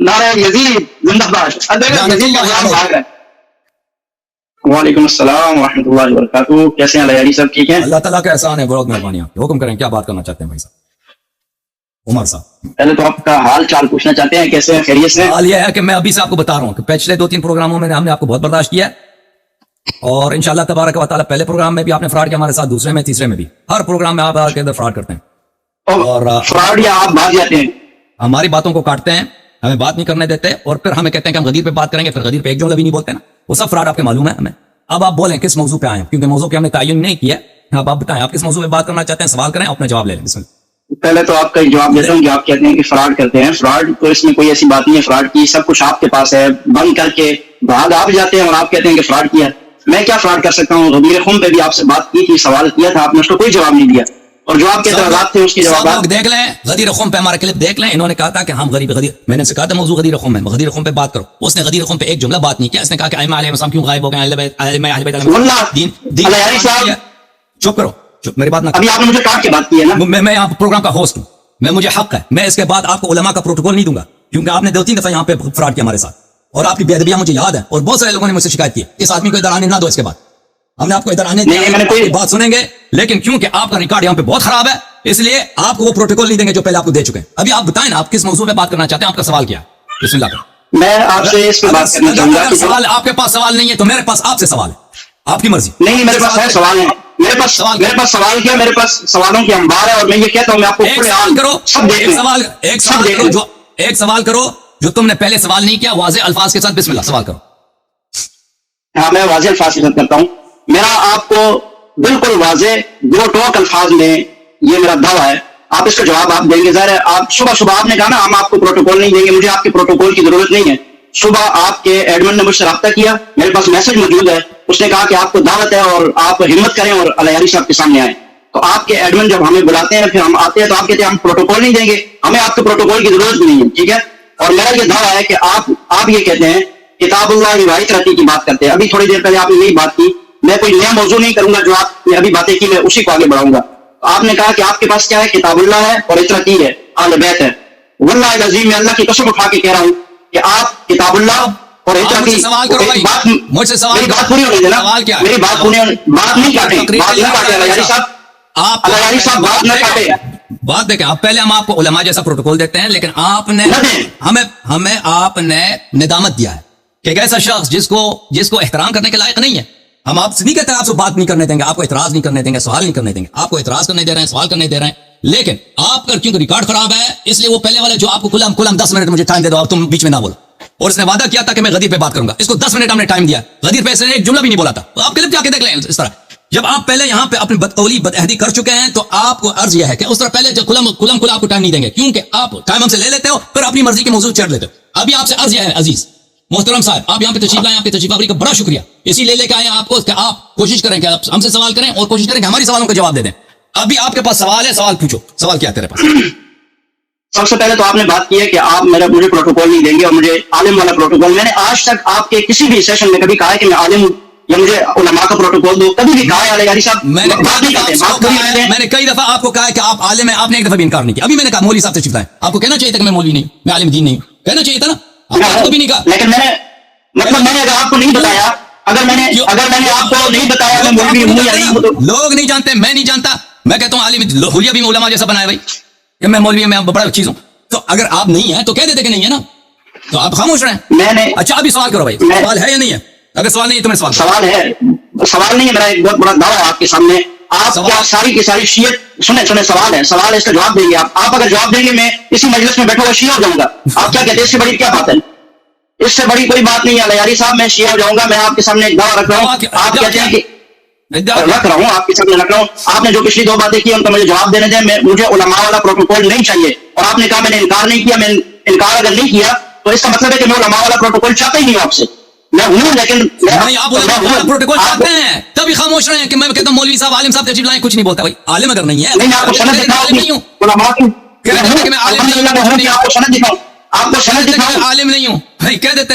نعرہ یزید زندہ باد. یزید کا غلام بھاگ رہا ہے. وعلیکم السلام ورحمۃ اللہ وبرکاتہ. کیسے ہیں لیاری صاحب؟ ٹھیک ہیں؟ اللہ تعالیٰ کا احسان ہے، بہت مہربانی. آپ حکم کریں، کیا بات کرنا چاہتے ہیں بھائی صاحب؟ عمر صاحب، پہلے تو آپ کا حال چال پوچھنا چاہتے ہیں، کیسے ہیں؟ خیریت سے؟ حال یہ ہے کہ میں ابھی سے آپ کو بتا رہا ہوں کہ پچھلے 2-3 پروگراموں میں ہم نے آپ کو بہت برداشت کیا ہے، اور انشاءاللہ تبارک و تعالیٰ پہلے پروگرام میں بھی آپ نے فراڈ کیا ہمارے ساتھ، دوسرے میں، تیسرے میں بھی، ہر پروگرام میں آپ آ کے اندر فراڈ کرتے ہیں اور فراڈ یا آپ بھاگ جاتے ہیں، ہماری باتوں کو کاٹتے ہیں، ہمیں بات نہیں کرنے دیتے، اور پھر ہمیں کہتے ہیں کہ ہم غدیر پہ بات کریں گے، پھر غدیر پہ ایک جملہ بھی نہیں بولتے نا. وہ سب فراڈ آپ کے معلوم ہے ہمیں. اب آپ بولیں کس موضوع پہ آئے ہیں، کیونکہ موضوع پہ ہم نے تعین نہیں کیا. اب آپ بتائیں آپ کس موضوع پہ بات کرنا چاہتے ہیں، سوال کریں، اپنا جواب لے لیں. بسم اللہ. پہلے تو آپ کا جواب دیتا ہوں کہ آپ کہتے ہیں کہ فراڈ کرتے ہیں. فراڈ تو اس میں کوئی ایسی بات نہیں ہے، فراڈ کی سب کچھ آپ کے پاس ہے، بند کر کے بھاگ آپ جاتے ہیں اور آپ کہتے ہیں کہ فراڈ کیا. میں کیا فراڈ کر سکتا ہوں؟ غدیر خم پہ بھی آپ سے بات کی تھی، سوال کیا تھا، آپ نے اس کو کوئی جواب نہیں دیا، اور جو آپ کے اعتراضات تھے اس کے جوابات دیکھ لیں. غدیر خم پہ ہمارا کلپ دیکھ لیں. انہوں نے کہا تھا کہ ہم غدیر، میں نے کہا تھا موضوع غدیر خم ہے، غدیر خم پہ بات کرو. اس نے غدیر خم پہ ایک جملہ بات نہیں کیا. اس نے کہا کہ ائمہ علیہ السلام کیوں غائب ہو گئے. چپ کرو، چپ، میری بات نہ. ابھی آپ نے مجھے کاٹ کے بات کی ہے نا. میں یہاں پروگرام کا ہوسٹ ہوں، میں مجھے حق ہے، میں اس کے بعد آپ کو علماء کا پروٹوکول نہیں دوں گا، کیونکہ آپ نے 2-3 دفعہ یہاں پہ فراڈ کیا ہمارے ساتھ، اور آپ کی بے ادبیاں مجھے یاد ہے، اور بہت سارے لوگوں نے مجھ سے شکایت کی اس آدمی کو ادھر آنے نہ دو. اس کے بعد ہم نے آپ کو ادھر آنے دیا، بات سنیں گے، لیکن کیونکہ آپ کا ریکارڈ یہاں پہ بہت خراب ہے، اس لیے آپ کو وہ پروٹوکول نہیں دیں گے جو پہلے آپ کو دے چکے ہیں. ابھی آپ بتائیں نا آپ کس موضوع پہ بات کرنا چاہتے ہیں، آپ کا سوال کیا ہے؟ بسم اللہ. میں آپ سے اس پہ بات کرنا چاہوں گا. سوال آپ کے پاس سوال نہیں ہے تو میرے پاس آپ سے سوال ہے، آپ کی مرضی. نہیں، میرے پاس ہے سوال ہے، میرے پاس سوال کیا، میرے پاس سوالوں کی انبار ہے، اور میں یہ کہتا ہوں میں آپ کو ایک سوال کرو جو تم نے پہلے سوال نہیں کیا، واضح الفاظ کے ساتھ بسم اللہ سوال کرو. ہاں، میں واضح الفاظ کے ساتھ کرتا ہوں. میرا آپ کو بالکل واضح 2 ٹوک الفاظ میں یہ میرا دعویٰ ہے، آپ اس کا جواب آپ دیں گے. ظاہر ہے آپ صبح آپ نے کہا نا ہم آپ کو پروٹوکول نہیں دیں گے، مجھے آپ کے پروٹوکول کی ضرورت نہیں ہے. صبح آپ کے ایڈمن نے مجھ سے رابطہ کیا، میرے پاس میسج موجود ہے، اس نے کہا کہ آپ کو دعوت ہے اور آپ ہمت کریں اور الیاری صاحب کے سامنے آئیں. تو آپ کے ایڈمن جب ہمیں بلاتے ہیں پھر ہم آتے ہیں تو آپ کہتے ہیں ہم پروٹوکول نہیں دیں گے، ہمیں آپ کے پروٹوکول کی ضرورت بھی نہیں ہے. ٹھیک ہے، اور میرا یہ دعویٰ ہے کہ آپ یہ کہتے ہیں کتاب اللہ روایت رتی کی بات کرتے ہیں. ابھی تھوڑی دیر پہلے آپ نے یہی بات کی، میں کوئی نیا موضوع نہیں کروں گا، جو آپ نے ابھی باتیں کی میں اسی کو آگے بڑھاؤں گا. آپ نے کہا کہ آپ کے پاس کیا ہے، کتاب اللہ ہے اور اطرتی ہے، اہل بیت ہے. واللہ العظیم میں اللہ کی قسم اٹھا کے کہہ رہا ہوں کہ آپ کتاب اللہ اور اطرتی. سوال کرو بھائی، مجھ سے سوال، میری بات پوری ہونے دینا، سوال کیا ہے؟ میری بات پوری ہونے، بات نہیں کاٹیں، بات نہ کاٹیں الیاری صاحب، آپ الیاری صاحب بات نہ کاٹیں. بات دیکھیں، آپ پہلے ہم آپ کو علماء جیسا پروٹوکول دیتے ہیں، لیکن آپ نے ہمیں آپ نے ندامت دیا ہے کہ ایک ایسا شخص جس کو احترام کرنے کے لائق نہیں ہے. ہم آپ سے نہیں کہتے آپ سے بات نہیں کرنے دیں گے، آپ کو اعتراض نہیں کرنے دیں گے، سوال نہیں کرنے دیں گے. آپ کو اعتراض کرنے دے رہے ہیں، سوال کرنے دے رہے ہیں، لیکن آپ کا کیونکہ ریکارڈ خراب ہے اس لیے وہ پہلے والے جو آپ کو کلم 10 منٹ مجھے ٹائم دے دو، اب تم بیچ میں نہ بولو. اور اس نے وعدہ کیا تھا کہ میں غدیر پہ بات کروں گا، اس کو 10 منٹ ہم نے ٹائم دیا، غدیر پہ اس نے ایک جملہ بھی نہیں بولا تھا. آپ کلپ جا کے دیکھ لیں. اس طرح جب آپ پہلے یہاں پہ اپنی بدقولی بدعہدی کر چکے ہیں تو آپ کو عرض یہ ہے کہ اس طرح پہلے جو کلم آپ کو ٹائم نہیں دیں گے، کیونکہ آپ ٹائم ہم سے لے لیتے ہو پھر اپنی مرضی کے موضوع چھیڑ لیتے ہو. ابھی آپ سے عرض یہ ہے عزیز محترم صاحب، آپ یہاں پہ تشریف لائیں، آپ کی تشریف آوری کا بڑا شکریہ. اسی لے کے آئے ہیں آپ کو کہ آپ کوشش کریں کہ آپ ہم سے سوال کریں اور کوشش کریں کہ ہماری سوالوں کا جواب دے دیں. ابھی آپ کے پاس سوال ہے، سوال پوچھو. سوال کیا ہے تیرے پاس؟ سب سے پہلے تو آپ نے بات کی ہے کہ آپ مجھے پروٹوکول نہیں دیں گے اور مجھے عالم والا پروٹوکول. میں نے آج تک آپ کے کسی بھی سیشن میں کبھی کہا ہے کہ میں عالم ہوں یا مجھے علماء کا پروٹوکول دو، کبھی بھی کہا ہے الیاری صاحب؟ میں نے کئی دفعہ آپ کو کہا ہے کہ آپ عالم ہیں، آپ نے ایک دفعہ بھی انکار نہیں کیا. ابھی میں نے کہا مولوی صاحب تشریف لائیں، آپ کو کہنا چاہیے تھا کہ میں مولوی نہیں، میں عالم دین نہیں ہوں، کہنا چاہیے تھا نا. آپ کو بھی نہیں کہا. لیکن میں نے اگر آپ کو نہیں بتایا، اگر میں نے آپ کو نہیں بتایا میں مولوی ہوں یا نہیں ہوں تو لوگ نہیں جانتے، میں نہیں جانتا. میں کہتا ہوں عالم حلیہ بھی علماء جیسا بنایا بھائی کہ میں مولوی میں بڑا چیز ہوں. تو اگر آپ نہیں ہیں تو کہہ دیتے کہ نہیں ہے نا، تو آپ خاموش رہیں. میں نے اچھا ابھی سوال کرو بھائی، سوال ہے یا نہیں ہے؟ اگر سوال نہیں ہے تو میں سوال نہیں ہے. میرا ایک بہت بڑا دعویٰ ہے آپ کے سامنے. آپ کیا ساری کی ساری شیعت سنیں سوال ہے اس کا جواب دیں گے آپ اگر جواب دیں گے میں اسی مجلس میں بیٹھا ہوا شیعہ ہو جاؤں گا. آپ کیا کہتے ہیں؟ اس سے بڑی کیا بات ہے؟ اس سے بڑی کوئی بات نہیں ہے الیاری صاحب، میں شیعہ ہو جاؤں گا. میں آپ کے سامنے ایک دعویٰ رکھ رہا ہوں. آپ کہتے ہیں کہ رکھ رہا ہوں آپ کے سامنے رکھ رہا ہوں. آپ نے جو پچھلی 2 باتیں کی ان کا مجھے جواب دینے دیں. مجھے علماء والا پروٹوکول نہیں چاہیے. اور آپ نے کہا میں نے انکار نہیں کیا. میں انکار اگر نہیں کیا تو اس کا مطلب ہے کہ میں علماء والا پروٹوکول چاہتا ہی نہیں ہوں آپ سے. میں ہوں لیکن آپ پروٹوکول چاہتے ہیں تبھی خاموش رہے ہیں کہ میں کہتا ہوں مولوی صاحب عالم صاحب تشریف لائیں، کچھ نہیں بولتا. بھائی عالم اگر نہیں ہے نہیں، آپ کو سند دکھاؤ علماء کی. آپ کو سند دکھاؤ، عالم نہیں ہوں. عالم نہیں ہوں بھائی کہہ دیتے.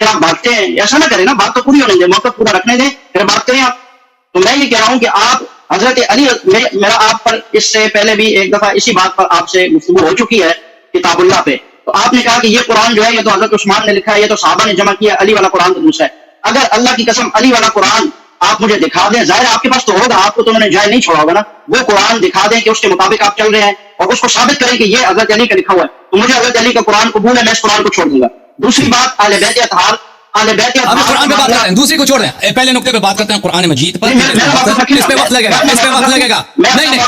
پھر آپ بھاگتے ہیں. ایسا نہ کریں نا, بات تو پوری ہونے دیں, موقع پورا رکھنے دیں, پھر بھاگتے ہیں آپ. تو میں یہ کہہ رہا ہوں کہ آپ حضرت علی, میرا آپ پر اس سے پہلے بھی ایک دفعہ اسی بات پر آپ سے گفتگو ہو چکی ہے کتاب اللہ پہ. تو آپ نے کہا کہ یہ قرآن جو ہے یہ تو حضرت عثمان نے لکھا ہے, یہ تو صحابہ نے جمع کیا, علی والا قرآن تو دوسرا ہے. اگر اللہ کی قسم علی والا قرآن آپ مجھے دکھا دیں, ظاہر آپ کے پاس تو ہوگا, آپ کو تو انہوں نے جائے نہیں چھوڑا ہوگا نا, وہ قرآن دکھا دیں کہ اس کے مطابق آپ چل رہے ہیں اور اس کو ثابت کریں کہ یہ حضرت علی کا لکھا ہوا ہے, تو مجھے حضرت علی کا قرآن قبول ہے, میں اس قرآن کو چھوڑ دوں گا. دوسری بات, اہل بیت اطہار, اہل بیت اب قرآن پہ بات کرتے ہیں, دوسری کو چھوڑ دیں, پہلے نقطے پہ بات کرتے ہیں قرآن مجید پر. اس پہ وقت لگے گا, اس پہ وقت لگے گا. نہیں,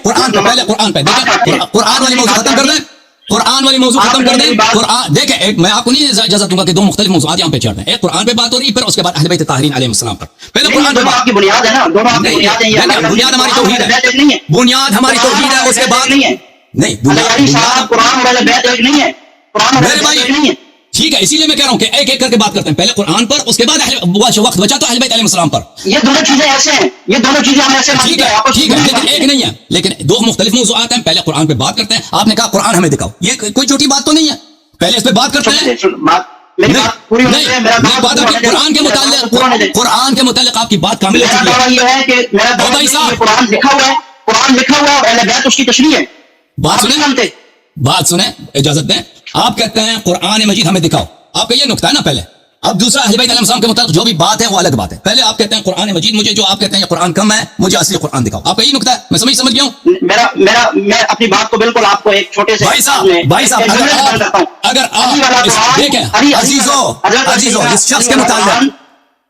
قرآن پہ, پہلے قرآن پہ دیکھیں, قرآن والی موضوع ختم کر دیں, قرآن والی موضوع ختم کر دیں. قرآن دیکھیں, ایک میں آپ کو نہیں اجازت دوں گا کہ دو مختلف موضوعات یہاں پہ چڑھ دیں. ایک قرآن پہ بات ہو رہی ہے, پھر اس کے بعد اہل بیت طاہرین علیہ السلام پر. پہلے قرآن پہ بات, بنیاد ہے نا, بنیاد ہماری توحید ہے, بنیاد ہماری توحید ہے. اس کے بعد نہیں, قرآن والے بیت ایک نہیں ہے, قرآن میرے بھائی ٹھیک ہے, اسی لیے میں کہہ رہا ہوں کہ ایک ایک کر کے بات کرتے ہیں, پہلے قرآن پر, اس کے بعد وقت بچا تو اہل بیت علیہ السلام پر. یہ دونوں چیزیں ایسے ہیں, یہ دونوں چیزیں ہم ایسے ٹھیک ہے, لیکن ایک نہیں ہے, لیکن دو مختلف موضوعات ہیں. پہلے قرآن پہ بات کرتے ہیں, آپ نے کہا قرآن ہمیں دکھاؤ, یہ کوئی چھوٹی بات تو نہیں ہے, پہلے اس پہ بات کرتے ہیں. قرآن کے متعلق, قرآن کے متعلق آپ کی بات کامل ہو چکی ہے. بھائی صاحب قرآن لکھا ہوا ہے, قرآن لکھا ہوا ہے اور اہل بیت اس کی تشریح ہے. بات سنیں, اجازت دیں. آپ کہتے ہیں قرآن مجید ہمیں دکھاؤ, آپ کا یہ نقطہ ہے نا پہلے. اب دوسرا اہل بیت علیہ السلام کے متعلق جو بھی بات ہے وہ الگ بات ہے. پہلے آپ کہتے ہیں قرآن مجید, مجھے جو آپ کہتے ہیں یہ قرآن کم ہے, مجھے اصلی قرآن دکھاؤ. آپ کا یہ نقطہ ہے, میں سمجھ گیا ہوں. میں اپنی بات کو بالکل آپ کو ایک چھوٹے سے بھائی صاحب اگر آپ دیکھیں, عزیزو اس شخص کے متعلق,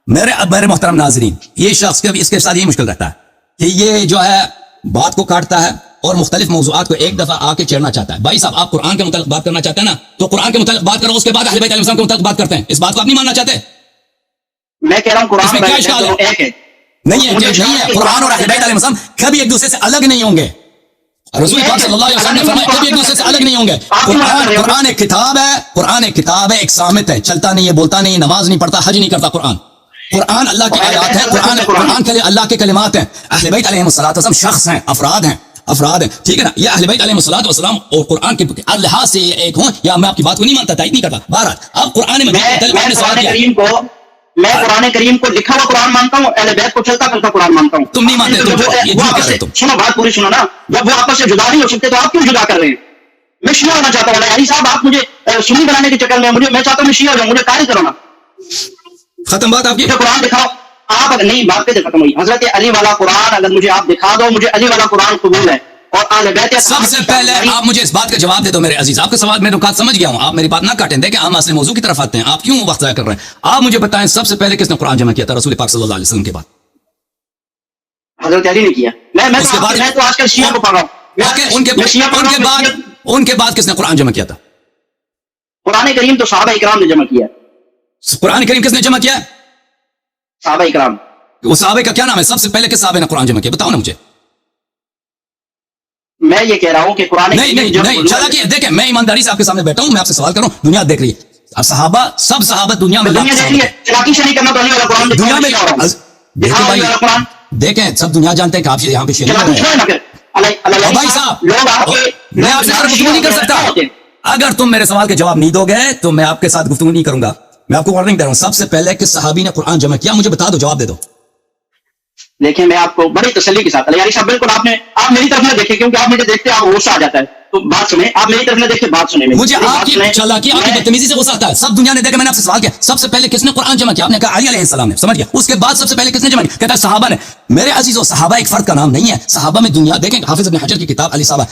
میرے محترم ناظرین, یہ شخص اس کے ساتھ یہ مشکل رہتا ہے کہ یہ جو ہے بات کو کاٹتا ہے اور مختلف موضوعات کو ایک دفعہ آ کے چھیڑنا چاہتا ہے. بھائی صاحب آپ قرآن کے متعلق بات کرنا چاہتے ہیں نا, تو قرآن کے متعلق بات کرو, اس کے بعد اہل بیت علیہ السلام کے متعلق بات کرتے ہیں. اس بات کو آپ نہیں ماننا چاہتے؟ میں کہہ رہا ہوں قرآن اس میں کیا اشکال ہے؟ نہیں ہے, قرآن اور اہل بیت علیہ السلام کبھی ایک دوسرے سے الگ نہیں ہوں گے. رسول پاک صلی اللہ علیہ وسلم نے فرمایا کبھی ایک دوسرے سے الگ نہیں ہوں گے. قرآن ایک کتاب ہے, قرآن ایک کتاب ہے, ایک صامت ہے, چلتا نہیں ہے, بولتا نہیں, نماز نہیں پڑھتا, حج نہیں کرتا. قرآن اللہ کی آیات ہے, قرآن کے اللہ کے کلمات ہیں. اہل بیت علیہ السلام شخص ہیں, افراد ہیں, ٹھیک ہے نا. یہ اہل بیت علیہ السلام اور قرآن کے لحاظ سے ایک ہوں, یا میں آپ کی بات کو نہیں مانتا, تائید نہیں کرتا. بہرحال اب قرآن میں قرآن کریم کو لکھا ہوا قرآن مانتا ہوں, اہل بیت کو چلتا پھرتا قرآن مانتا ہوں. تم نہیں مانتے, سنو بات پوری سنو نا. جب وہ آپس سے جدا نہیں ہو سکتے تو آپ کیوں جدا کر رہے ہیں؟ میں شیعہ ہونا چاہتا ہوں, علی صاحب آپ مجھے سنی بنانے کے چکر میں, میں چاہتا ہوں میں شیعہ ہو جاؤں, مجھے قائل کرو نا. ختم بات آپ کی. قرآن دکھاؤ آپ, اگر نہیں بات پہ ختم ہوئی. حضرت علی والا قرآن اگر مجھے آپ دکھا دو, مجھے علی والا قرآن قبول ہے. اور سب سے پہلے آپ مجھے اس بات کا جواب دے دو میرے عزیز. آپ کا سوال میں نکات سمجھ گیا ہوں, آپ میری بات نہ کاٹیں. دیکھیں ہم اصل موضوع کی طرف آتے ہیں, آپ کیوں وقت ضائع کر رہے ہیں. آپ مجھے بتائیں سب سے پہلے کس نے قرآن جمع کیا تھا رسول پاک صلی اللہ علیہ وسلم کے بعد؟ حضرت علی نے کیا. میں تو آج کل شیعہ کو پڑھ رہا ہوں. ان کے بعد کس نے قرآن جمع کیا تھا؟ قرآن کریم تو صحابہ اکرام نے جمع کیا. قرآن کریم کس نے جمع کیا؟ صحابہ اکرام. وہ صحابہ کا کیا نام ہے؟ سب سے پہلے کس صحابہ نے قرآن جمع کیا؟ بتاؤ نا مجھے. میں یہ کہہ رہا ہوں کہ قرآن نہیں چلا کہ دیکھیں, میں ایمانداری سے آپ کے سامنے بیٹھا ہوں, میں آپ سے سوال کر رہا ہوں. دنیا دیکھ رہی ہے, صحابہ سب صحابہ دنیا میں دنیا میں دیکھیں, سب دنیا جانتے ہیں کہ آپ یہاں پہ شیعہ بھائی صاحب, میں آپ سے گفتگو نہیں کر سکتا. اگر تم میرے سوال کے جواب نہیں دو گے تو میں آپ کے ساتھ گفتگو نہیں کروں گا. میں آپ کو وارننگ دے رہا ہوں. سب سے پہلے کس صحابی نے قرآن جمع کیا مجھے بتا دو, جواب دے دو. دیکھیں میں آپ کو بڑی تسلی کے ساتھ, علی صاحب بالکل آپ میری طرف نہ دیکھیں, کیونکہ آپ مجھے دیکھتے آپ غصہ آ جاتا ہے. تو بات سنیں, آپ میری طرف نہ دیکھیں, بات سنیں. مجھے آپ کی چالاکی, آپ کی بدتمیزی سے غصہ آتا ہے. سب دنیا نے دیکھا, میں نے آپ سے سوال کیا سب سے پہلے کس نے قرآن جمع کیا؟ آپ نے کہا علی علیہ السلام نے, سمجھ گیا. اس کے بعد سب سے پہلے کس نے جمع کیا؟ کہتا ہے صحابہ نے. میرے عزیزو, صحابہ ایک فرد کا نام نہیں ہے. صحابہ میں دنیا دیکھیں, حافظ ابن حجر کی کتاب علی صحابہ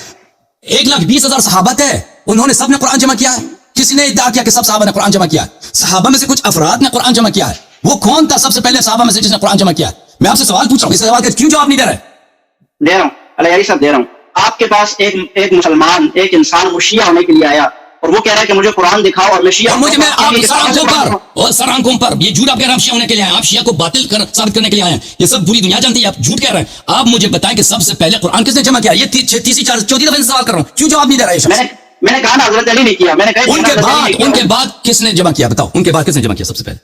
1,20,000 صحابہ تھے, انہوں نے سب نے قرآن جمع کیا ہے. کسی نے ادعا کیا کہ سب صحابہ نے قرآن جمع کیا ہے؟ صحابہ میں سے کچھ افراد نے قرآن جمع کیا ہے. وہ کون تھا سب سے پہلے صحابہ میں سے جس نے قرآن جمع کیا ہے؟ میں آپ سے سوال پوچھ رہا ہوں, اس سوال کا کیوں جواب نہیں دے رہے؟ دے رہا ہوں علی صاحب, دے رہا ہوں. آپ کے پاس ایک مسلمان, ایک انسان وہ شیعہ ہونے کے لیے آیا اور وہ کہہ رہا ہے کہ مجھے قرآن دکھاؤ, اور میں شیعہ مجھے میں آپ سر آنکھوں پر یہ جھوٹ آپ کہہ رہے ہیں, آپ شیعہ ہونے کے لیے آئے, آپ شیعہ کو باطل ثابت کرنے کے لیے آئے ہیں. یہ سب پوری دنیا جانتی ہے آپ جھوٹ کہہ رہے ہیں. آپ مجھے بتائیں کہ سب سے پہلے قرآن کس نے جمع کیا؟ یہ تیسری چوتھی دفعہ سوال کر رہا ہوں, کیوں جواب نہیں دے رہے؟ میں نے کہا نا حضرت علی نے کیا. میں نے کہا ان کے بعد کس نے جمع کیا؟ بتاؤ, ان کے بعد کس نے جمع کیا سب سے پہلے؟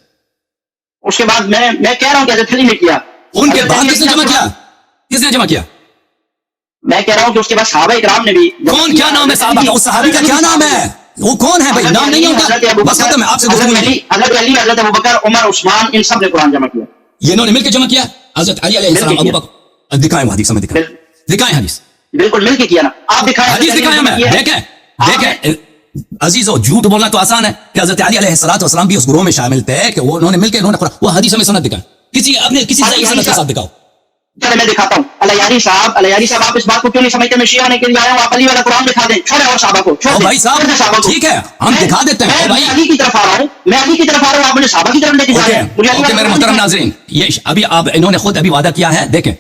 اس کے بعد میں کہہ رہا ہوں کہ حضرت علی نے کیا. ان کے بعد کس نے جمع کیا؟ کس نے جمع کیا؟ میں کہہ رہا ہوں کہ اس کے بعد صحابہ اکرام نے بھی. کون, کیا نام ہے صحابہ کا؟ اس صحابی کا کیا نام ہے؟ وہ کون ہے بھائی؟ نام نہیں ہے ان کا، بس ختم ہے، آپ سے گفتگو نہیں۔ حضرت علی، حضرت ابوبکر، عمر، عثمان، ان سب نے قرآن جمع کیا، یہ انہوں نے مل کے جمع کیا، حضرت علی علیہ السلام، ابو بکر۔ دکھائیں وہ حدیث، ہمیں دکھائیں، دکھائیں حدیث، بالکل مل کے کیا نا آپ، دکھائیں حدیث دکھائیں ہمیں، دیکھیں عزیزو، جھوٹ بولنا تو آسان ہے کہ حضرت علی علیہ السلام بھی اس گروہ میں شامل تھے کہ وہ انہوں نے مل کے انہوں نے قرآن، وہ حدیث ہمیں سند دکھائیں، کسی اپنے کسی صحیح سند کے ساتھ دکھاؤ۔ چلے میں دکھاتا ہوں۔ علیاری صاحب، علیاری صاحب، آپ اس بات کو کیوں نہیں سمجھتے؟ میں شیعہ ہونے کے لیے آیا ہوں، آپ علی والا قرآن دکھا دیں، چھوڑے اور صحابہ کو، چھوڑ دیں بھائی صاحب ٹھیک ہے، ہم دکھا دیتے ہیں میں علی کی طرف آ رہا ہوں، میں علی کی طرف آ رہا ہوں، آپ مجھے صحابہ کی طرف لے کے جا رہے ہیں۔ اوکے میرے محترم ناظرین، یہ ابھی آپ انہوں نے خود ابھی وعدہ کیا ہے، دیکھیں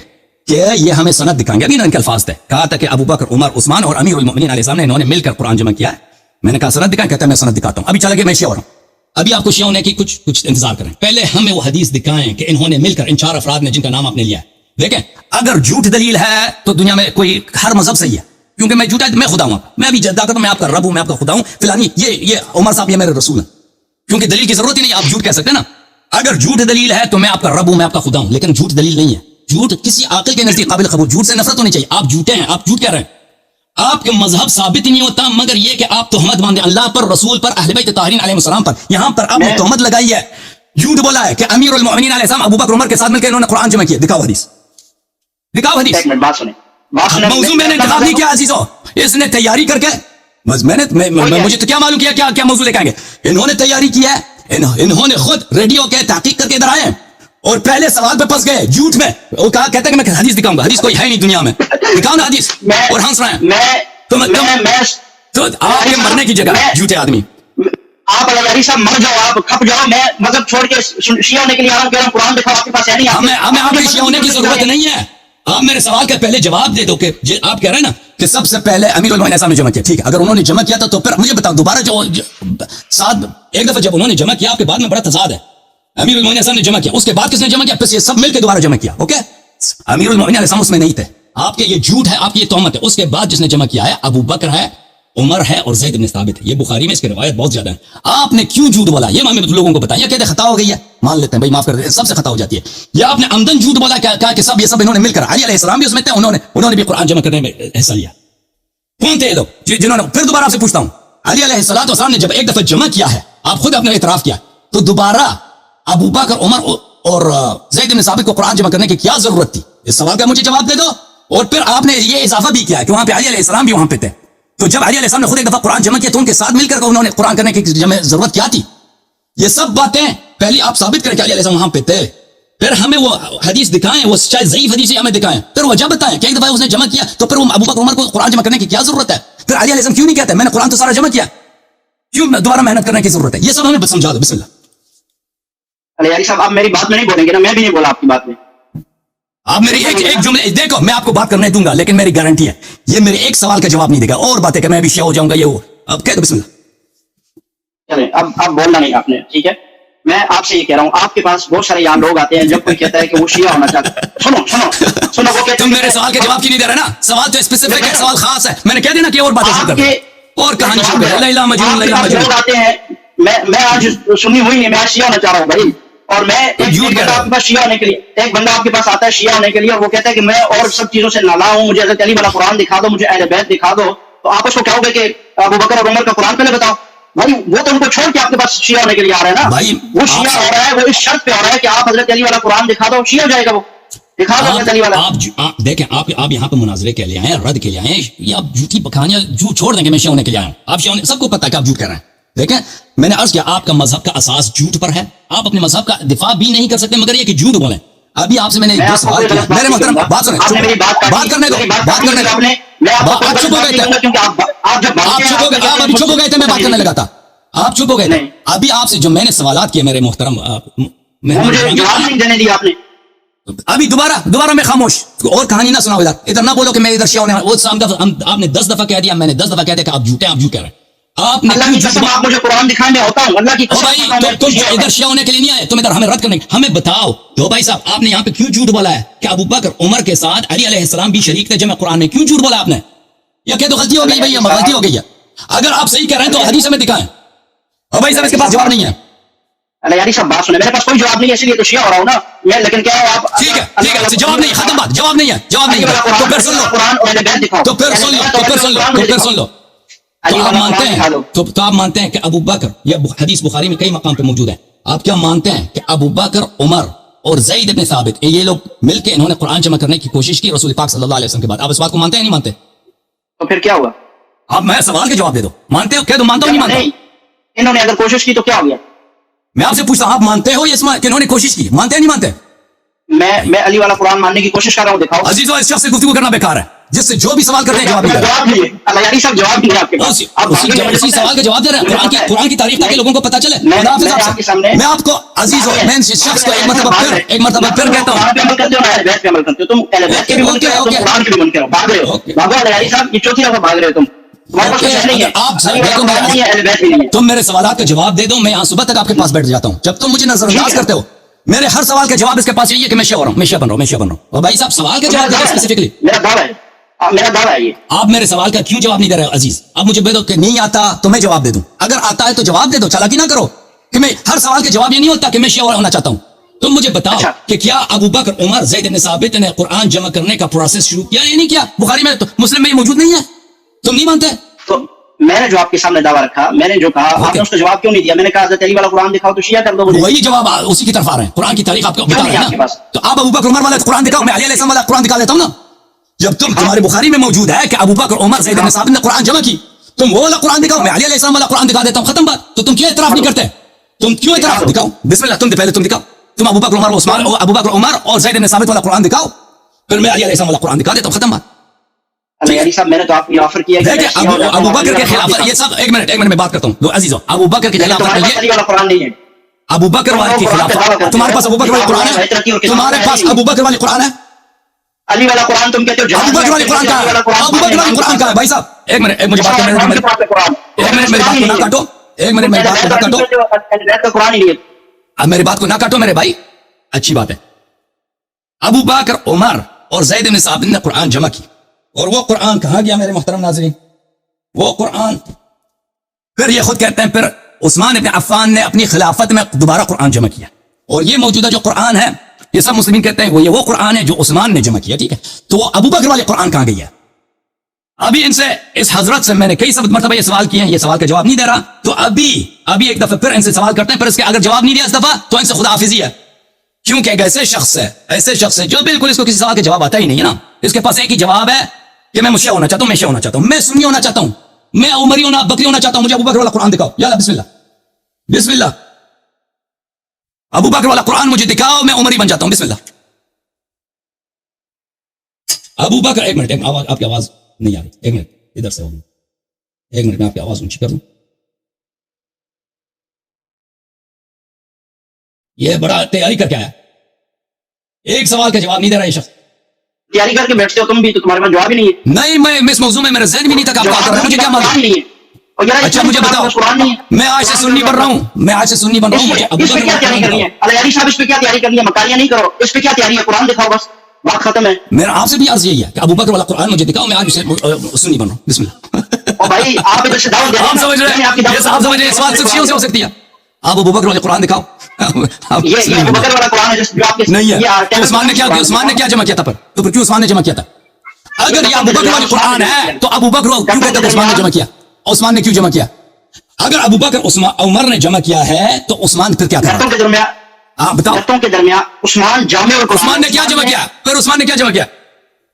کہ یہ ہمیں سند دکھائیں گے، ابھی ان کے الفاظ تھے، کہا تھا کہ ابو بکر، عمر، عثمان اور امیر المؤمنین علیہ السلام نے انہوں نے مل کر قرآن جمع کیا ہے۔ میں نے کہا سند دکھائیں، کہتا ہے میں سند دکھاتا ہوں۔ ابھی چلا گیا میں شیعہ ہو رہا ہوں، ابھی آپ کو شیعہ ہونے کی کچھ انتظار کریں، پہلے ہمیں وہ حدیث دکھائیں کہ انہوں نے مل کر، ان 4 افراد نے جن کا نام آپ نے لیا ہے۔ دیکھیں اگر جھوٹ دلیل ہے تو دنیا میں کوئی ہر مذہب صحیح ہے، کیونکہ میں جھوٹا میں خدا ہوں، میں بھی جدا کرتا ہوں، میں آپ کا رب ہوں، میں آپ کا خدا ہوں فلانی، یہ عمر صاحب یہ میرے رسول ہیں، کیونکہ دلیل کی ضرورت ہی نہیں، آپ جھوٹ کہہ سکتے ہیں نا۔ اگر جھوٹ دلیل ہے تو میں آپ کا رب ہوں، میں آپ کا خدا ہوں، لیکن جھوٹ دلیل نہیں ہے۔ جھوٹ کسی عاقل کے نزدیک قابل قبول، جھوٹ سے نفرت ہونی چاہیے۔ آپ جھوٹے ہیں، آپ جھوٹ کہہ رہے ہیں، آپ کے مذہب ثابت ہی نہیں ہوتا مگر یہ کہ آپ تہمت باندھیں اللہ پر، رسول پر، اہل بیت طاہرین علیہ السلام پر۔ یہاں پر آپ نے تہمت لگائی ہے، جھوٹ بولا ہے کہ امیر المؤمنین علیہ السلام ابو بکر عمر کے ساتھ مل کے انہوں نے قرآن جمع کیا۔ دکھاؤ حدیث، دکھاؤ حدیث۔ ایک منٹ بات سنیں، بات سنیں، موضوع میں نے انتخاب نہیں کیا عزیزو، اس نے تیاری کر کے بس مجھے تو کیا معلوم کیا کیا موضوع لے کے آئیں گے۔ انہوں نے تیاری کی ہے، انہوں نے خود ریڈیو کے تحقیق کر کے ادھر آئے اور پہلے سوال پہ پھنس گئے جھوٹ میں۔ وہ کہا کہتا ہے کہ میں حدیث دکھاؤں گا، حدیث کوئی ہے نہیں دنیا میں، دکھاؤ نا حدیث، اور ہنس رہے ہیں۔ تو آپ کے مرنے کی جگہ جھوٹے آدمی، آپ علیاری صاحب مر جاؤ، آپ کھپ جاؤ، میں مذہب چھوڑ کے شیعہ ہونے کے لیے آ رہا ہوں، کہہ رہا ہوں قرآن دکھاؤ، آپ کے پاس ہے نہیں۔ ہمیں آپ کے شیعہ ہونے کی ضرورت نہیں ہے، آپ میرے سوال کا پہلے جواب دے دو کہ آپ کہہ رہے ہیں نا کہ سب سے پہلے امیر المؤمنین صاحب نے جمع کیا، ٹھیک ہے، اگر انہوں نے جمع کیا تھا تو پھر مجھے بتاؤ دوبارہ جو ساتھ ایک دفعہ جب انہوں نے جمع کیا آپ کے بعد میں بڑا تضاد ہے، امیر المؤمنین صاحب نے جمع کیا، اس کے بعد کس نے جمع کیا، پھر یہ سب مل کے دوبارہ جمع کیا، اوکے۔ امیر المؤمنین علیہ السلام اس میں نہیں تھے، آپ کے یہ جھوٹ ہے، آپ کی یہ تہمت ہے۔ اس کے بعد جس نے جمع کیا ہے ابو بکر ہے، عمر ہے اور زید بن ثابت ہے، یہ بخاری میں اس کی روایت بہت زیادہ ہے۔ آپ نے کیوں جھوٹ بولا یہ ہمیں لوگوں کو بتائیں، کہتے خطا ہو گئی ہے، مان لیتے ہیں بھائی، معاف کر دیں، سب سے خطا ہو جاتی ہے۔ یا آپ نے عمدن جھوٹ بولا، کہا کہ سب یہ سب انہوں نے مل کر، علی علیہ السلام بھی اس میں تھے، انہوں نے بھی قرآن جمع کرنے میں حصہ لیا۔ کون تھے یہ لوگ جنہوں نے، پھر دوبارہ آپ سے پوچھتا ہوں، علی علیہ السلام نے جب ایک دفعہ جمع کیا ہے، آپ خود اپنے اعتراف کیا، تو دوبارہ ابو بکر، عمر اور زید بن ثابت کو قرآن جمع کرنے کی کیا ضرورت تھی؟ اس سوال کا مجھے جواب دے دو۔ اور پھر آپ نے یہ اضافہ بھی کیا کہ وہاں پہ علی علیہ السلام بھی وہاں پہ تھے، تو جب علی علیہ السلام نے خود ایک دفعہ قرآن جمع کیا تو ان کے ساتھ مل کر انہوں نے قرآن کرنے کی ضرورت کیا تھی؟ یہ سب باتیں پہلی آپ ثابت کریں کہ علی علیہ السلام وہاں پہ تھے، پھر ہمیں وہ حدیث دکھائیں، وہ شاید ضعیف حدیث ہمیں دکھائیں، پھر وجہ بتائیں کہ ایک دفعہ اس نے جمع کیا تو پھر وہ ابو بکر عمر کو قرآن جمع کرنے کی کیا ضرورت ہے؟ پھر علی علیہ السلام کیوں نہیں کہتے میں نے قرآن تو سارا جمع کیا، کیوں دوبارہ محنت کرنے کی ضرورت ہے؟ یہ سب ہمیں سمجھا دو، بسم اللہ۔ علیاری صاحب آپ میری بات میں نہیں بولیں گے نا، میں بھی نہیں بولا آپ کی بات میں۔ آپ میری ایک جملے دیکھو، میں آپ کو بات کرنے دوں گا لیکن میری گارنٹی ہے یہ میرے ایک سوال کا جواب نہیں دے گا، اور باتیں کہ میں بھی شیعہ ہو جاؤں گا، یہ ہو اب کہہ دو بسم اللہ۔ چلیں اب بولنا نہیں آپ نے، ٹھیک ہے، میں آپ سے یہ کہہ رہا ہوں، آپ کے پاس بہت سارے یہاں لوگ آتے ہیں جب کوئی کہتا ہے کہ وہ شیعہ ہونا چاہتا ہے، سنو وہ تم میرے سوال کے جواب کیوں نہیں دے رہے نا؟ سوال تو اسپیسیفک ہے، سوال خاص ہے، میں نے کہہ دینا کہ اور باتیں شروع کر اور کہانی شروع کر لیلا مجنون لیلا مجنون لوگ آتے ہیں، میں آج سنی ہوئی نہیں، میں آج شیعہ ہونا چاہ رہا ہوں بھائی، اور میں ایک بندہ آپ کے پاس شیعہ ہونے کے لیے، ایک بندہ آپ کے پاس آتا ہے شیعہ ہونے کے لیے اور وہ کہتا ہے کہ میں اور سب چیزوں سے نالا ہوں، مجھے حضرت علی والا قرآن دکھا دو، مجھے اہل بیت دکھا دو، تو آپ اس کو کہو گے کہ ابو بکر اور عمر کا قرآن پہلے بتاؤ بھائی، وہ تو ان کو چھوڑ کے آپ کے پاس شیعہ ہونے کے لیے آ رہا ہے نا بھائی، وہ شیعہ ہو رہا ہے، وہ اس شرط پہ آ رہا ہے کہ آپ حضرت علی والا قرآن دکھا دو، شیعہ ہو جائے گا، وہ دکھا دو حضرت علی والا۔ آپ دیکھیں، آپ یہاں پہ مناظرے کے لیے آئے ہیں، رد کے لیے آئے ہیں، یہ آپ جھوٹی بکھانیاں جھوٹ چھوڑ دیں گے، میں شیعہ ہونے کے لیے آیا ہوں، آپ شیعہ ہونے سب کو پتہ ہے کہ آپ جھوٹ کہہ رہے ہیں۔ دیکھیں میں نے عرض کیا آپ کا مذہب کا اساس جھوٹ پر ہے، آپ اپنے مذہب کا دفاع بھی نہیں کر سکتے مگر یہ کہ جھوٹ بولیں۔ ابھی آپ سے میں نے جو سوال کیا، میرے محترم بات سنیں، بات کرنے دو، بات کرنے دو، آپ چپ ہو گئے تھے، آپ ابھی چپ ہو گئے تھے، میں بات کرنے لگا تھا، آپ چپ ہو گئے تھے۔ ابھی آپ سے جو میں نے سوالات کیے میرے محترم، مجھے جواب نہیں دینے دیا آپ نے، ابھی دوبارہ میں خاموش، اور کہانی نہ سناؤ ادھر نہ بولو کہ میں ادھر شیعہ ہونے، وہ آپ نے 10 دفعہ کہہ دیا، میں نے 10 دفعہ کہہ دیا کہ آپ جھوٹے ہیں، آپ جھوٹ کہہ رہے ہیں۔ آپ نے اللہ کی قسم آپ مجھے قرآن دکھائیں، میں ہوتا ہوں، اللہ کی قسم تم ادھر شیعہ ہونے کے لیے نہیں آئے، تم ادھر ہمیں رد کرنے، ہمیں بتاؤ دو بھائی صاحب، آپ نے یہاں پہ کیوں جھوٹ بولا ہے کہ ابو بکر عمر کے ساتھ علی علیہ السلام بھی شریک تھے جمع قرآن میں، کیوں جھوٹ بولا آپ نے؟ یا کہ تو غلطی ہو گئی بھائی، غلطی ہو گئی ہے، اگر آپ صحیح کہہ رہے ہیں تو حدیث میں دکھائیں۔ اور بھائی صاحب اس کے پاس جواب نہیں ہے، علیاری صاحب بات سنیں، میرے پاس کوئی جواب نہیں ہے، اس لیے تو شیعہ ہو رہا ہوں نا میں، لیکن کیا ہے آپ ٹھیک ہے جواب نہیں، ختم بات، جواب نہیں ہے، جواب نہیں ہے، تو پھر سن لو، قرآن اور اہل بیت دکھاؤ، تو پھر سن لو، علی آپ والا مانتے قرآن دکھا ہیں دو. تو آپ مانتے ہیں کہ ابو بکر، یہ حدیث بخاری میں کئی مقام پہ موجود ہے، آپ کیا مانتے ہیں کہ ابو بکر، عمر اور زید بن ثابت یہ لوگ مل کے انہوں نے قرآن جمع کرنے کی کوشش کی رسول پاک صلی اللہ علیہ وسلم کے بعد؟ آپ اس بات کو مانتے ہیں نہیں مانتے؟ تو پھر کیا ہوا؟ آپ میں سوال کے جواب دے دو، مانتے ہو؟ کہہ دو مانتا ہوں نہیں مانتا؟ نہیں، انہوں نے اگر کوشش کی تو کیا ہو گیا؟ میں آپ سے پوچھتا ہوں، آپ مانتے ہو اس کہ انہوں نے کوشش کی؟ مانتے ہیں نہیں مانتے؟ میں علی والا قرآن ماننے کی کوشش کر رہا ہوں، دکھاؤ. عزیزو، اس شخص سے گفتگو کرنا بیکار ہے، جس سے جو بھی سوال کرتے ہیں جواب نہیں دے رہا. جواب دیجیے. اللہ علی صاحب جواب دیجیے آپ کے پاس. اسی سوال کا جواب دے رہے ہیں، قرآن کی تاریخ تاکہ لوگوں کو پتہ چلے. خدا حافظ آپ سے. میں آپ کو عزیزو، میں اس شخص کو ایک مرتبہ پھر کہتا ہوں. قرآن پہ عمل کرتے ہو، اہل بیت پہ عمل کرتے ہو. تم اہل بیت کے بھی عمل کرو، تم قرآن کے بھی عمل کرو. بھاگ رہے ہو، بھاگو. اللہ علی صاحب یہ چوتھی دفعہ بھاگ رہے ہو تم. تمہارے پاس کچھ نہیں ہے. آپ تم میرے سوالات کا جواب دے دو، میں یہاں صبح تک آپ کے پاس بیٹھ جاتا ہوں. جب تم مجھے نظر انداز کرتے ہو، میرے ہر سوال کا جواب اس کے پاس یہی ہے کہ میں شیعہ بن رہا ہوں. اور بھائی صاحب سوال کا جواب دے اسپیسیفکلی. میرا دعویٰ ہے یہ. آپ میرے سوال کا کیوں جواب نہیں دے رہے عزیز؟ آپ مجھے بے دو کہ نہیں آتا تو میں جواب دے دوں. اگر آتا ہے تو جواب دے دو، چالاکی نہ کرو کہ میں ہر سوال کے جواب یہ نہیں ہوتا کہ میں شیعہ ہونا چاہتا ہوں. تم مجھے بتاؤ کہ کیا ابو بکر، عمر، زید بن ثابت نے قرآن جمع کرنے کا پروسیس شروع کیا یا نہیں کیا؟ بخاری میں، مسلم میں یہ موجود نہیں ہے. تم نہیں مانتے؟ تو میں نے جو آپ کے سامنے دعویٰ رکھا، میں نے جو کہا، آپ نے اس کا جواب کیوں نہیں دیا؟ میں نے کہا حضرت علی والا قرآن دکھاؤ تو شیعہ کر دو مجھے. وہی جواب اسی کی طرف آ رہے ہیں. قرآن کی تاریخ آپ کو بتا رہے ہیں نا. تو آپ ابو بکر، عمر والا قرآن دکھاؤ، میں علی علیہ السلام والا قرآن دکھا دیتا ہوں نا. جب تمہارے بخاری میں موجود ہے کہ ابو بکر، عمر، زید بن ثابت نے قرآن جمع کی، تم وہ والا قرآن دکھاؤ، میں علی علیہ السلام والا قرآن دکھا دیتا ہوں. ختم بات. تو تم کیوں اعتراف نہیں کرتے؟ تم کیوں اعتراف؟ دکھاؤ بسم اللہ. تم پہلے تم دکھاؤ، تم ابو بکر، عمر اور زید بن ثابت والا قرآن دکھاؤ، پھر میں علی علیہ السلام والا قرآن دکھا دیتا ہوں. ختم بات. علی صاحب میں نے تو آپ کو آفر کیا کہ ابو بکر کے خلاف یہ سب. ایک منٹ میں بات کرتا ہوں عزیزو. ابو بکر کے خلاف علی والا قرآن نہیں ہے. ابو بکر والے کے خلاف تمہارے پاس ابو بکر والے قرآن ہے؟ تمہارے پاس ابو بکر والے قرآن ہے؟ علی والا قرآن تم کہتے ہو ابو بکر والے قرآن کا ہے. ابو بکر والے قرآن کا ہے. بھائی صاحب ایک منٹ مجھے بات کرنے دو. ایک منٹ میری بات کو نہ کاٹو. ایک منٹ میری بات کو نہ کاٹو. قرآن ہی نہیں ہے. اب میری بات کو نہ کاٹو میرے بھائی. اچھی بات ہے. ابو بکر، عمر اور زید بن ثابت نے قرآن جمع کی، اور وہ قرآن کہاں گیا میرے محترم ناظرین؟ وہ قرآن پھر یہ خود کہتے ہیں پھر عثمان ابن عفان نے اپنی خلافت میں دوبارہ قرآن جمع کیا. اور یہ موجودہ جو قرآن ہے، یہ سب مسلمین کہتے ہیں وہ قرآن ہے جو عثمان نے جمع کیا. ٹھیک ہے، تو وہ ابو بکر والے قرآن کہاں گئی ہے؟ ابھی ان سے، اس حضرت سے میں نے کئی مرتبہ یہ سوال کیے ہیں، یہ سوال کا جواب نہیں دے رہا. تو ابھی ایک دفعہ پھر ان سے سوال کرتے ہیں، پھر اس کے اگر جواب نہیں دیا اس دفعہ تو ان سے خدا حافظی ہے. کیونکہ ایک ایسے شخص ہے جو بالکل اس کو کسی سوال کا جواب آتا ہی نہیں ہے نا. اس کے پاس ایک ہی جواب ہے کہ میں مشیع ہونا چاہتا ہوں، میں شیعہ ہونا چاہتا ہوں، میں سنی ہونا چاہتا ہوں، میں عمری ہونا، بکری ہونا چاہتا ہوں. مجھے ابو بکر والا قرآن دکھاؤ. یا بسم اللہ، بسم اللہ. ابو بکر والا قرآن مجھے دکھاؤ، میں عمری بن جاتا ہوں. بسم اللہ. ابو بکر، ایک منٹ آپ کی آواز نہیں آ رہی. ایک منٹ ادھر سے ہوگی. ایک منٹ میں آپ کی آواز اونچی کر دوں. یہ بڑا تیاری کر کے آیا، ایک سوال کا جواب نہیں دے رہا یہ شخص. تیاری کر کے بیٹھتے ہو تم بھی، تو تمہارے پاس جواب ہی نہیں ہے. نہیں، میں اس موضوع میں میرے ذہن بھی نہیں تھا کہ آپ بات کر رہے ہیں. مجھے کیا معلوم؟ اچھا مجھے بتاؤ، میں آج سے سنی بن رہا ہوں، مجھے ابو اس پہ کیا تیاری کرنی ہے؟ علی صاحب اس پہ کیا تیاری کرنی ہے؟ مکاریاں نہیں کرو. اس پہ کیا تیاری ہے؟ قرآن دکھاؤ بس، بات ختم ہے. میرا آپ سے بھی عرض یہی ہے کہ ابو بکر والا قرآن مجھے دکھاؤ، میں آج سے سنی بن رہا ہوں. بسم اللہ. اور بھائی آپ ادھر سے دعوت دے رہے ہیں، آپ سمجھ رہے ہیں، آپ سمجھ رہے ہیں اس بات سے ہو سکتی ہے. آپ ابو بکر والے قرآن دکھاؤ. یہ ابو بکر والا قرآن ہے جو آپ کے نہیں ہے. عثمان نے کیا جمع کیا تھا؟ تو پھر کیوں عثمان نے جمع کیا تھا؟ اگر یہ ابو بکر والے قرآن ہے تو ابو بکر کیوں کہتے ہیں عثمان نے جمع کیا؟ عثمان نے کیوں جمع کیا؟ اگر ابو بکر عمر نے جمع کیا ہے تو عثمان پھر کیا کرتا؟ بتاؤ کے درمیان عثمان جامع اور عثمان نے کیا جمع کیا؟ پھر عثمان نے کیا جمع کیا؟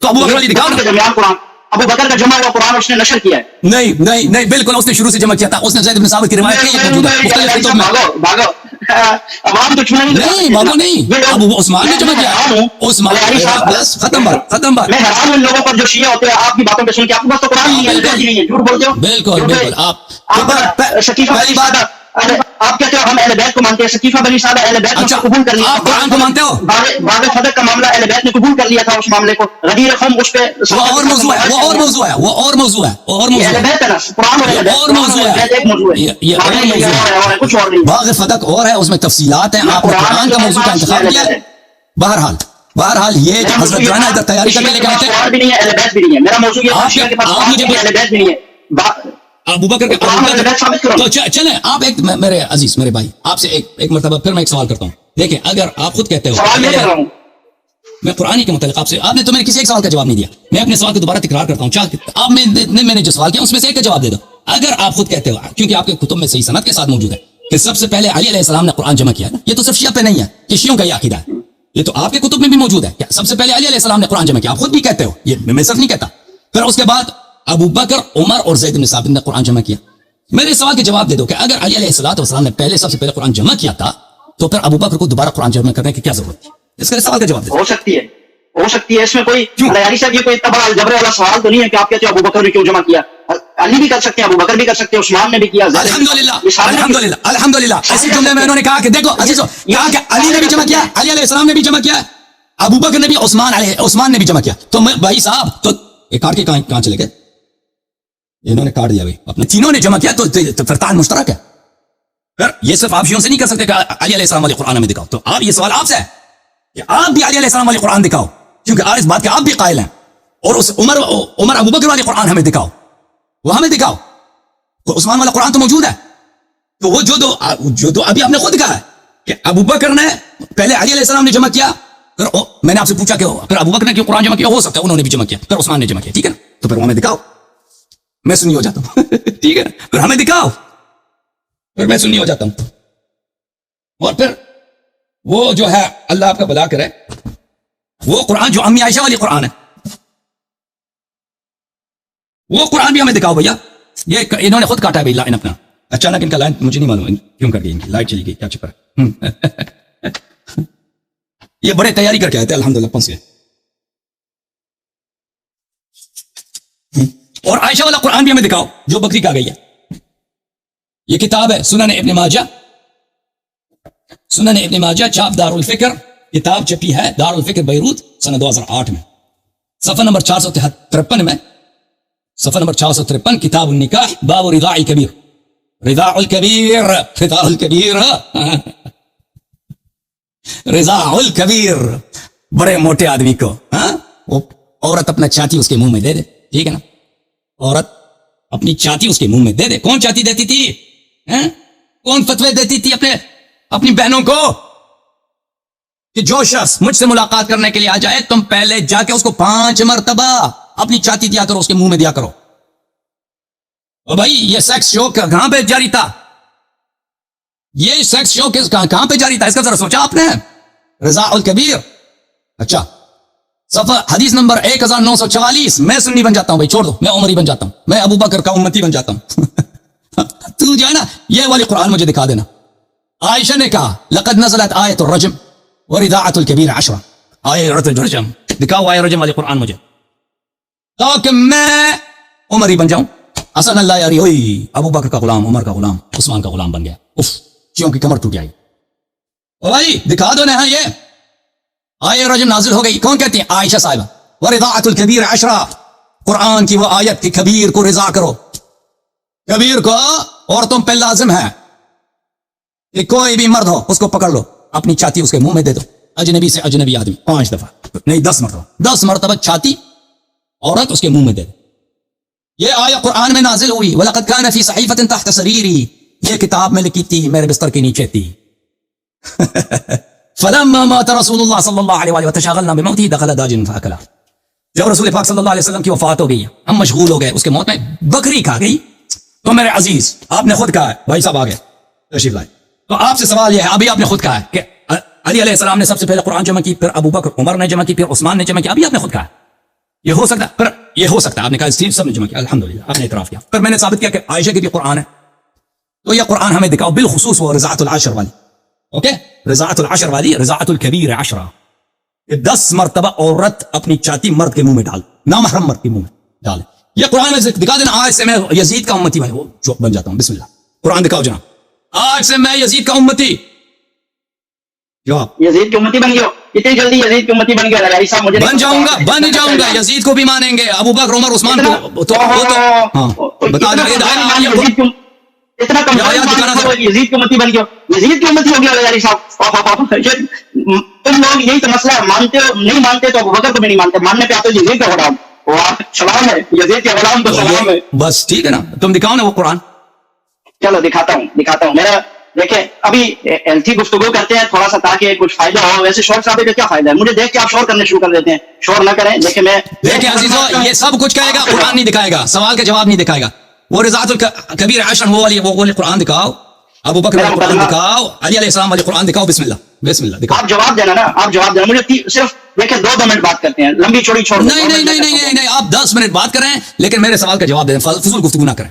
تو ابو بکر والی دکھاؤ کے درمیان قرآن، ابو بکر کا جمع ہوا قرآن اس نے نشر کیا ہے. نہیں بالکل اس نے شروع سے جمع کیا تھا. اس نے زید بن ثابت کی روایت کی ہے موجود ہے مختلف کتب میں. بھاگو عوام دشمن نہیں بھاگو نہیں. ابو عثمان نے جمع کیا. عثمان بس ختم بات. میں حیران ہوں ان لوگوں پر جو شیعہ ہوتے ہیں آپ کی باتوں پہ سن کے. آپ کے پاس تو قرآن نہیں ہے، جھوٹ بولتے ہو. بالکل پہلی بات آپ کہتے ہو ہم اہل بیت کو مانتے ہیں. سقیفہ بنی سعدہ اہل بیت نے قبول کر لیا. آپ قرآن کو مانتے ہو؟ باب فتح کا معاملہ اہل بیت نے قبول کر لیا تھا. اس معاملے کو غدیر قوم اس پہ وہ اور موضوع ہے. اہل بیت ہے نا، قرآن اور اہل بیت اور موضوع ہے. ایک موضوع ہے، یہ اور کچھ اور نہیں. باغ فتح اور ہے، اس میں تفصیلات ہیں. آپ نے قرآن کا موضوع کا انتخاب کیا. بہرحال یہ جو حضرت جو ہے نا ادھر تیاری کر کے لے کے آتے ہیں. بھی نہیں ہے، اہل بیت بھی نہیں ہے. میرا موضوع یہ ہے کہ اہل بیت بھی نہیں ہے. ابو بکر تو چلیں آپ ایک میرے عزیز میرے بھائی آپ سے ایک مرتبہ پھر میں ایک سوال کرتا ہوں. دیکھیں اگر آپ خود کہتے ہو میں قرآن کے متعلق آپ سے، آپ نے تو میں نے کسی ایک سوال کا جواب نہیں دیا. میں اپنے سوال کو دوبارہ تکرار کرتا ہوں. آپ میں نے جو سوال کیا اس میں سے ایک کا جواب دے دو. اگر آپ خود کہتے ہو کیونکہ آپ کے کتب میں صحیح سند کے ساتھ موجود ہے کہ سب سے پہلے علی علیہ السلام نے قرآن جمع کیا ہے نا, یہ تو صرف شیعہ پہ نہیں ہے کہ شیعوں کا یہ عقیدہ ہے, یہ تو آپ کے کتب میں بھی موجود ہے کہ سب سے پہلے علی علیہ السلام نے قرآن جمع کیا, آپ خود بھی کہتے ہو, یہ میں صرف نہیں کہتا. پھر اس کے بعد ابو بکر, عمر اور زید بن ثابت نے قرآن جمع کیا. میرے سوال کے جواب دے دو کہ اگر علی علیہ السلام نے پہلے سب سے پہلے قرآن جمع کیا تھا تو پھر ابو بکر کو دوبارہ قرآن جمع کرنے کی کیا ضرورت تھی؟ اس کا سوال کا جواب دے دو. ہو سکتی ہے اس میں کوئی علی صاحب, یہ کوئی اتنا بڑا الجبر والا سوال تو نہیں ہے کہ آپ کہتے ہو ابو بکر نے کیوں جمع کیا. علی بھی کر سکتے ہیں, ابو بکر بھی کر سکتے ہیں, عثمان نے بھی کیا. الحمدللہ اسی جملے میں انہوں نے کہا کہ دیکھو عزیزو, کہا کہ علی نے بھی جمع کیا, علی علیہ السلام نے بھی جمع کیا, ابو بکر نے بھی, عثمان نے بھی جمع کیا. تو میں بھائی صاحب تو یہ کاٹ کے کہاں چلے گئے, انہوں نے کاٹ دیا بھائی, اپنے تینوں نے جمع کیا تو فرتان مشترک ہے. پھر یہ صرف آپ شیعوں سے نہیں کر سکتے کہ علی علیہ السلام والے قرآن میں دکھاؤ. تو آپ, یہ سوال آپ سے ہے کہ آپ بھی علی علیہ السلام والے قرآن دکھاؤ, کیونکہ آج اس بات کے آپ بھی قائل ہیں, اور اس عمر ابو بکر والے قرآن ہمیں دکھاؤ, وہ ہمیں دکھاؤ. تو عثمان والا قرآن تو موجود ہے. تو وہ جو تو ابھی آپ نے خود کہا ہے کہ ابو بکر نے پہلے علی علیہ السلام نے جمع کیا, پھر میں نے آپ سے پوچھا کہ پھر ابو بکر نے کیوں قرآن جمع کیا, ہو سکتا ہے انہوں نے بھی جمع کیا, پھر عثمان نے جمع کیا, ٹھیک ہے نا, تو پھر وہ ہمیں دکھاؤ, میں سنی ہو جاتا ہوں. ٹھیک ہے نا, پھر ہمیں دکھاؤ, پھر میں سنی ہو جاتا ہوں. اور پھر وہ جو ہے اللہ آپ کا بھلا کرے, وہ قرآن جو امی عائشہ والی قرآن ہے, وہ قرآن بھی ہمیں دکھاؤ بھیا. یہ انہوں نے خود کاٹا ہے لائن اپنا, اچانک ان کا لائن مجھے نہیں معلوم کیوں کر گئی, ان کی لائٹ چلی گئی, کیا چکر ہے. یہ بڑے تیاری کر کے آئے تھے, الحمدللہ پہنچ گئے. اور عائشہ والا قرآن بھی ہمیں دکھاؤ جو بکری کا گئی ہے. یہ کتاب ہے سنن ابن ماجہ, سنن ابن ماجہ, چھاپ دار الفکر, کتاب چھپی ہے دار الفکر بیروت سنہ 2008 میں, صفحہ نمبر 453 میں, صفحہ نمبر 453, کتاب النکاح, باب رضاع الکبیر. رضاع الکبیر, رضاع الکبیر, رضاع الکبیر, بڑے موٹے آدمی کو وہ عورت اپنا چاتی اس کے منہ میں دے دے, ٹھیک ہے نا, عورت اپنی چاتی اس کے منہ میں دے دے. کون چاتی دیتی تھی, کون فتوے دیتی تھی اپنی بہنوں کو کہ جو شخص مجھ سے ملاقات کرنے کے لیے آ جائے تم پہلے جا کے اس کو 5 مرتبہ اپنی چاتی دیا کرو, اس کے منہ میں دیا کرو. اور بھائی یہ سیکس شو کہاں پہ جاری تھا, یہ سیکس شو کہاں پہ جاری تھا, اس کا ذرا سوچا آپ نے. رضاع الکبیر, اچھا صفحہ حدیث نمبر 1944, میں سنی بن جاتا ہوں بھائی, چھوڑ دو, میں عمری بن جاتا ہوں, میں ابو بکر کا امتی بن جاتا ہوں. تو جو ہے نا یہ والی قرآن مجھے دکھا دینا. عائشہ نے کہا لقد نزلت آیت الرجم ورضاعۃ الکبیر 10, آیت الرجم دکھاؤ, آیت الرجم والی قرآن مجھے, تاکہ میں عمری بن جاؤں. حسن اللہ یاری ہوئی, ابو بکر کا غلام, عمر کا غلام, عثمان کا غلام بن گیا. اف, کیوں کی کمر ٹوٹ جائی. او بھائی دکھا دو نا, یہ آیت رجم نازل ہو گئی, کون کہتی ہیں, عائشہ صاحبہ. ورضاعۃ الکبیر 10, قرآن کی وہ آیت کہ کبیر کو رضا کرو. کبیر کو عورتوں پہ لازم ہے کہ کوئی بھی مرد ہو اس کو پکڑ لو, اپنی چاتی اس کے منہ میں دے دو, اجنبی سے اجنبی آدمی 5 دفعہ نہیں 10 مرتبہ, 10 مرتبہ چاتی عورت اس کے منہ میں دے دے. یہ آیت قرآن میں نازل ہوئی, وَلَقَدْ كَانَ فِي صَحِيفَةٍ تَحْتَ سَرِيرِي, یہ کتاب میں لکھی تھی میرے بستر کے نیچے تھی. فَلَمَّا مَاتَ رَسُولُ اللَّهِ صلی اللہ علیہ وآلہ وَتَشَاغَلْنَا بِمَوْتِهِ دَخَلَ دَاجِنٌ فَأَكَلَهُ. جب رسول پاک صلی اللہ علیہ وسلم کی وفات ہو گئی, ہم مشغول ہو گئے اس کے موت میں, بکری کھا گئی. تو میرے عزیز آپ نے خود کہا ہے, بھائی صاحب آگے تشریف لائے, تو آپ سے سوال یہ ہے, ابھی آپ نے خود کہا ہے کہ علی علیہ السلام نے سب سے پہلے قرآن جمع کی, پھر ابو بکر عمر نے جمع کی, پھر عثمان نے جمع کی, ابھی آپ نے خود کہا ہے. یہ ہو سکتا ہے, پھر یہ ہو سکتا ہے آپ نے کہا سب نے جمع کیا, الحمدللہ آپ نے اعتراف کیا. پھر میں نے ثابت کیا کہ عائشہ کی بھی قرآن ہے, تو یہ قرآن ہمیں دکھاؤ, بالخصوص وہ رضاعۃ العشر والی. اوکے, رضاعۃ العشر والی, رضاعۃ الکبیر 10, 10 مرتبہ عورت اپنی چاتی مرد کے منہ میں ڈال, نامحرم مرد کے منہ میں ڈالے. یہ قرآن میں دکھا دینا, آج سے میں یزید کا امتی بن جاتا ہوں. بسم اللہ, قرآن دکھاؤ جناب, آج سے میں یزید کا امتی. جواب, یزید کی امتی بن گیا, اتنی جلدی یزید کی امتی بن گیا علی صاحب, مجھے بن جاؤں گا, یزید کو بھی مانیں گے, ابو بکر عمر عثمان کو, تو بتا دیں. اتنا کم یزید کی امتی بن گیا, یزید کی امتی ہو گیا علی صاحب. تم لوگ یہی تو مسئلہ ہے, مانتے ہو نہیں مانتے تو ابو بکر کو بھی نہیں مانتے, ماننے پہ آتے ہو یزید کا غلام, سلام ہے یزید کے غلام تو سلام ہے. بس ٹھیک ہے نا, تم دکھاؤ نا وہ قرآن. چلو دکھاتا ہوں. میرا دیکھیں ابھی ایلٹی گفتگو کرتے ہیں تھوڑا سا تاکہ کچھ فائدہ ہو. ویسے شور صاحب کا کیا فائدہ ہے, مجھے دیکھ کے آپ شور کرنے شروع کر دیتے ہیں. شور نہ کریں, دیکھیں میں دیکھیں عزیزو, یہ سب کچھ کہے گا, قرآن نہیں دکھائے گا, سوال کا جواب نہیں دکھائے گا. وہ رضاعت الکبیر عشر وہ والی قرآن دکھاؤ, ابو بکر والی قرآن دکھاؤ, علی علیہ السلام والی قرآن دکھاؤ, بسم اللہ دکھاؤ. آپ جواب دینا نا, آپ جواب دینا. مجھے صرف دیکھیں 2 منٹ بات کرتے ہیں, لمبی چوڑی چھوڑ. نہیں, آپ 10 منٹ بات کر رہے ہیں لیکن میرے سوال کا جواب دیں, فضول گفتگو نہ کریں.